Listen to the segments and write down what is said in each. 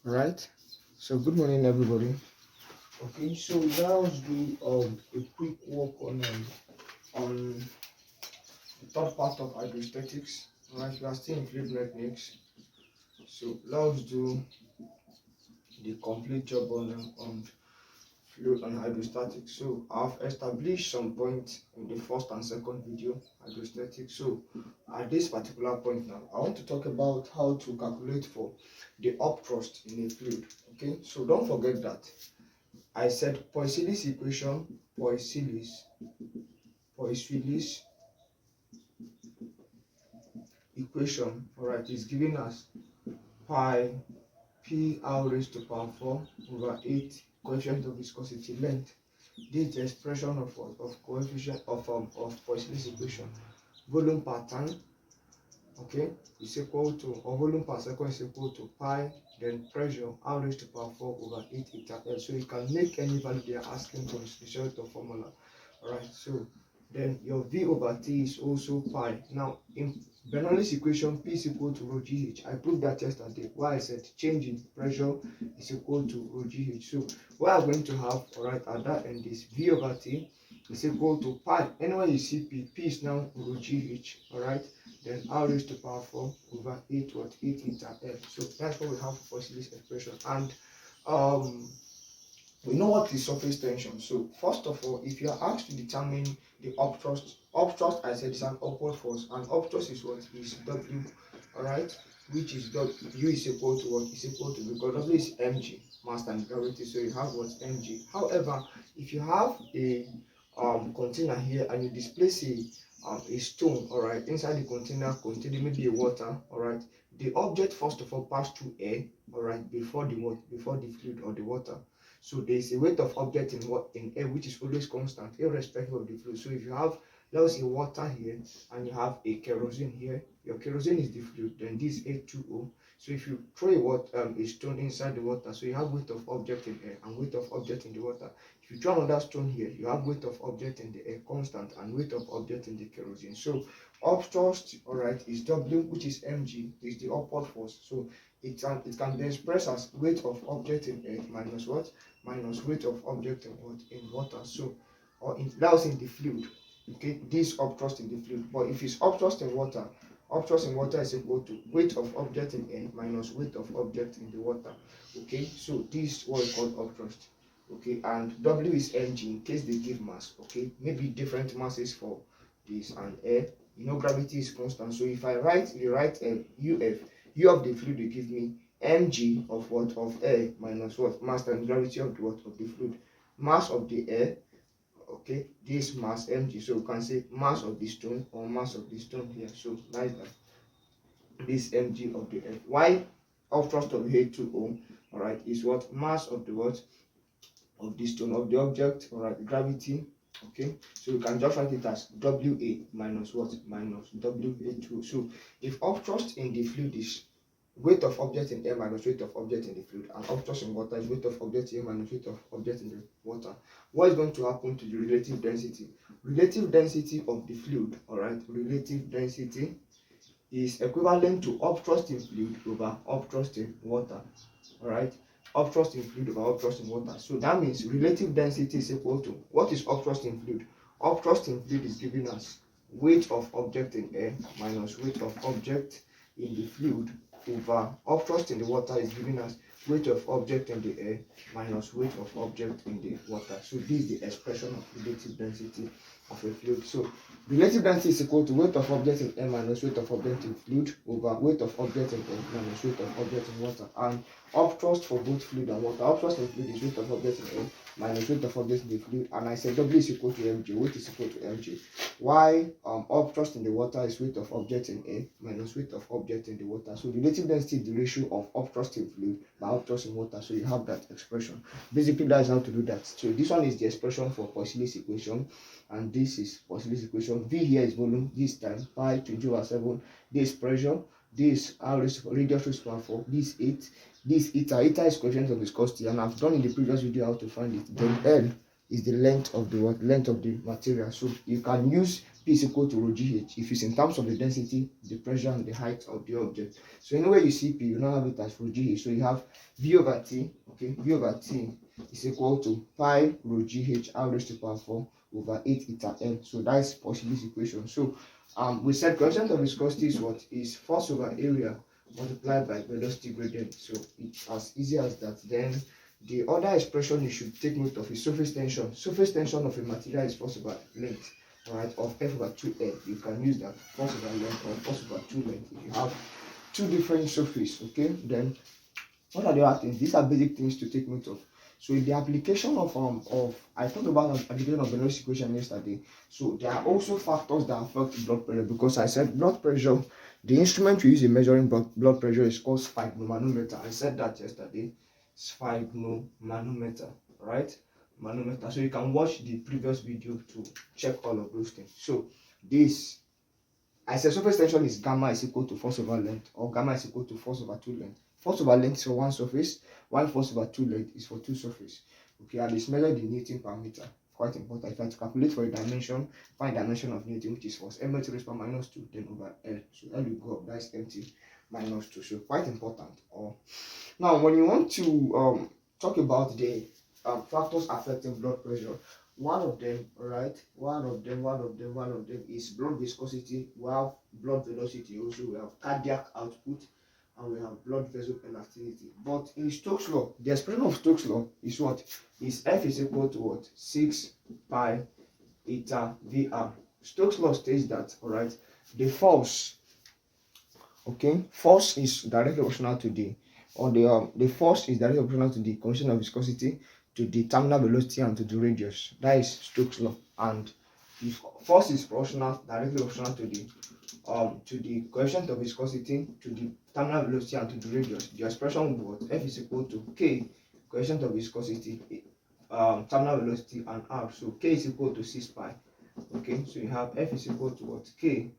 Right. So good morning, everybody. Okay. So now let's do a quick walk on the third part of hydrostatics. Alright. We are still in fluid mechanics. So let's do the complete job on fluid and hydrostatics. So I've established some points in the first and second video hydrostatics. So at this particular point now, I want to talk about how to calculate for the upthrust in a fluid. Okay. So don't forget that I said Poiseuille's equation, Poiseuille's equation, alright, is giving us pi p r raised to power 4 over 8 coefficient of viscosity length. This is the expression of coefficient of Poiseuille's equation. Volume per time, okay, is equal to, or volume per second is equal to pi, then pressure r raised to power 4 over 8 eta L. So you can make any value they are asking to insert the formula. Alright, so then your V over T is also pi. Now in Bernoulli's equation, P is equal to rho GH. I proved that yesterday. Why I said change in pressure is equal to rho GH. So what I'm going to have, alright, at that end is V over T is equal to pi. Anywhere you see P is now rho GH, alright. Then r raised to power 4 over 8 what 8 eta L. So that's what we have for this expression. And we know what is surface tension. So first of all, if you are asked to determine the upthrust I said is an upward force, and upthrust is what is W, alright, which is W. U is equal to what is equal to, because W is mg, mass and gravity, so you have what mg. However, if you have a container here and you displace a stone, alright, inside the container containing maybe a water, alright, the object first of all pass through air, alright, before the fluid or the water. So there is a weight of object in air which is always constant irrespective of the fluid. So if you have, let's say, water here and you have a kerosene here, your kerosene is the fluid, then this is H2O. So if you throw a stone inside the water, so you have weight of object in air and weight of object in the water. If you throw another stone here, you have weight of object in the air constant and weight of object in the kerosene. So upthrust, alright, is W, which is mg, is the upward force. So it can be expressed as weight of object in air minus what? Minus weight of object in what? In water. So, or that was in the fluid. Okay, this upthrust in the fluid. But if it's upthrust in water is equal to weight of object in air minus weight of object in the water. Okay, so this is what we call upthrust. Okay, and W is mg in case they give mass. Okay, maybe different masses for this and air. You know, gravity is constant. So if I write UF, U of the fluid will give me mg of what? Of air minus what? Mass and gravity of the what? Of the fluid. Mass of the air, okay, this mass mg. So you can say mass of the stone or mass of the stone here. So like that. This mg of the air. Why upthrust of H2O, alright, is what? Mass of the what? Of the stone, of the object, alright, gravity. Okay, so you can just write it as WA minus what? Minus WA2. So if upthrust in the fluid is weight of object in air minus weight of object in the fluid, and upthrust in water is weight of object in air minus weight of object in the water, what is going to happen to the relative density? Relative density of the fluid, alright, relative density is equivalent to upthrust in fluid over upthrust in water, alright. Upthrust in fluid over upthrust in water. So that means relative density is equal to, what is upthrust in fluid? Upthrust in fluid is giving us weight of object in air minus weight of object in the fluid over upthrust in the water is giving us weight of object in the air minus weight of object in the water. So this is the expression of relative density of a fluid. So relative density is equal to weight of object in air minus weight of object in fluid over weight of object in air minus weight of object in water. And upthrust for both fluid and water, upthrust in fluid is weight of object in air minus weight of object in the fluid, and I said W is equal to mg, weight is equal to mg. Why upthrust in the water is weight of object in air minus weight of object in the water. So relative density is the ratio of upthrust in fluid by upthrust in water. So you have that expression. Basically, that's how to do that. So this one is the expression for Poiseuille's equation, and this is Poiseuille's equation. V here is volume, this time pi 20/7. This pressure, this r radius raised to power 4, this 8, this eta is coefficient of viscosity, and I've done in the previous video how to find it. Then L is the length of the material. So you can use P is equal to rho GH if it's in terms of the density, the pressure, and the height of the object. So anywhere you see P, you now have it as rho GH. So you have V over T, okay, V over T is equal to pi rho GH r raised to power 4 over 8 eta L. So that is possibly this equation. So we said coefficient of viscosity is what? Is force over area multiplied by velocity gradient. So it's as easy as that. Then the other expression you should take note of is surface tension. Surface tension of a material is force over length, alright, of F over 2L. You can use that, force over length or force over 2 length if you have two different surfaces, okay? Then what are the other things? These are basic things to take note of. So in the application of I talked about the application of the Lewis equation yesterday. So there are also factors that affect blood pressure, because I said blood pressure, the instrument we use in measuring blood pressure is called sphygmomanometer. I said that yesterday. Sphygmomanometer, right? Manometer. So you can watch the previous video to check all of those things. So this, I said surface tension is gamma is equal to force over length, or gamma is equal to force over 2 length. Force over length is for one surface, while force over 2 length is for 2 surfaces. Okay, and it's measured in Newton per meter. Quite important. If you have to calculate for a dimension, find dimension of Newton, which is force m to raised power minus 2, then over L. So L will go up, that is mt minus 2. So quite important. Now, when you want to talk about the factors affecting blood pressure, one of them is blood viscosity. We have blood velocity, also we have cardiac output, and we have blood vessel elasticity. But in Stokes' law, the expression of Stokes' law is what? Is F is equal to what? 6 pi eta VR. Stokes' law states that, alright, the force, okay, force is directly proportional to the force is directly proportional to the coefficient of viscosity, to the terminal velocity, and to the radius. That is Stokes' law. And if force is proportional, directly proportional to the coefficient of viscosity, to the terminal velocity, and to the radius, the expression would be what? F is equal to K, coefficient of viscosity, terminal velocity, and R. So K is equal to 6 pi. Okay, so you have F is equal to what? K,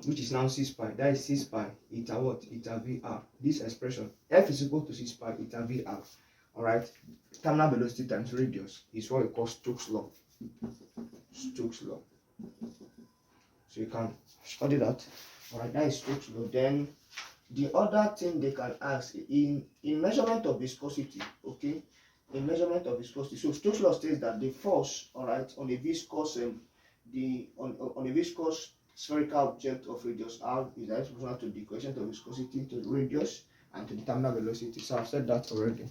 which is now 6 pi. That is 6 pi eta what? Eta VR. This expression, F is equal to 6 pi eta VR. Alright, terminal velocity times radius is what we call Stokes' law. Stokes' law. So you can study that. Alright, that is Stokes' law. Then the other thing they can ask in measurement of viscosity, okay? In measurement of viscosity. So Stokes' law states that the force, alright, on a viscous on a viscous spherical object of radius r is directly proportional to the coefficient of viscosity, to the radius, and to the terminal velocity. So I've said that already.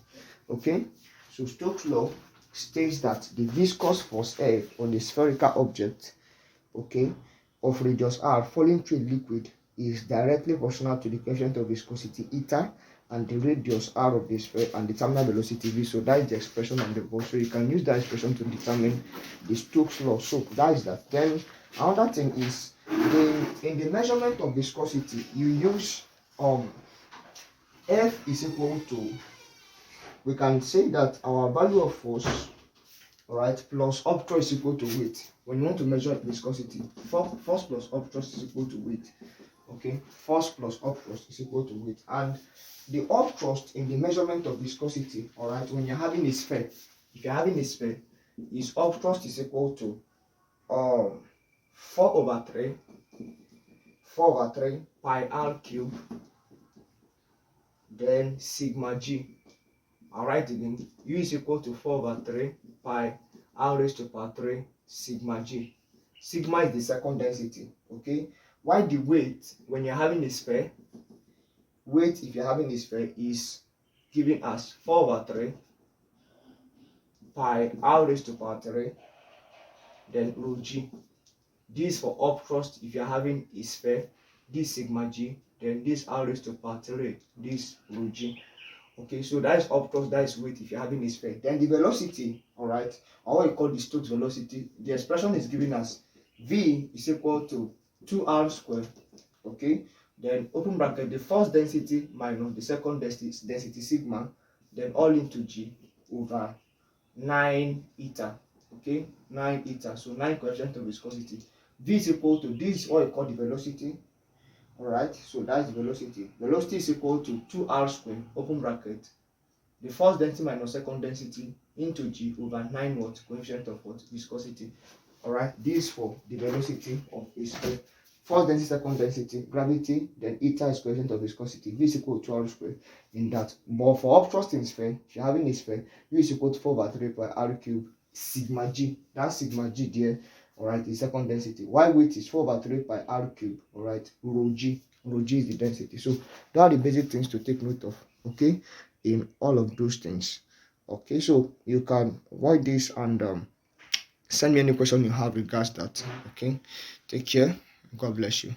Okay, so Stokes' law states that the viscous force F on a spherical object, okay, of radius r falling through a liquid is directly proportional to the coefficient of viscosity eta and the radius r of the sphere and the terminal velocity v. So that is the expression on the board. So you can use that expression to determine the Stokes' law. So that is that. Then another thing is in the measurement of viscosity, you use F is equal to, we can say that our value of force, alright, plus upthrust is equal to weight. When you want to measure viscosity, force plus upthrust is equal to weight. Okay, force plus upthrust is equal to weight. And the upthrust in the measurement of viscosity, alright, when you're having a sphere, if you're having a sphere, is upthrust is equal to 4 over 3 pi r cube, then sigma g. Alright, again, U is equal to 4 over 3 pi r raised to power 3 sigma g. Sigma is the second density, okay? While the weight, when you're having a sphere, weight, if you're having a sphere, is given as 4 over 3 pi r raised to power 3, then rho g. This for upthrust, if you're having a sphere, this sigma g, then this r raised to power 3, this rho g. Okay, so that is upthrust, that is weight if you're having a sphere. Then the velocity, alright, or what we call the Stokes velocity, the expression is given as v is equal to 2r squared, okay, then open bracket, the first density minus the second density sigma, then all into g over 9 eta, okay, 9 eta, so 9 coefficient of viscosity. V is equal to, this is what we call the velocity, alright, so that's the velocity. Velocity is equal to 2r squared, open bracket, the first density minus second density into g over 9 what? Coefficient of what? Viscosity. All right, this is for the velocity of a sphere. First density, second density, gravity, then eta is coefficient of viscosity. V is equal to r squared in that. But for obstructing sphere, if you're having a sphere, U is equal to 4/3 pi r cube sigma g. That sigma g there, all right, is second density. While weight is 4/3 pi r cube, all right, rho g. Rho g is the density. So those are the basic things to take note of, okay, in all of those things. Okay, so you can avoid this and send me any question you have regards that. Okay, take care. God bless you.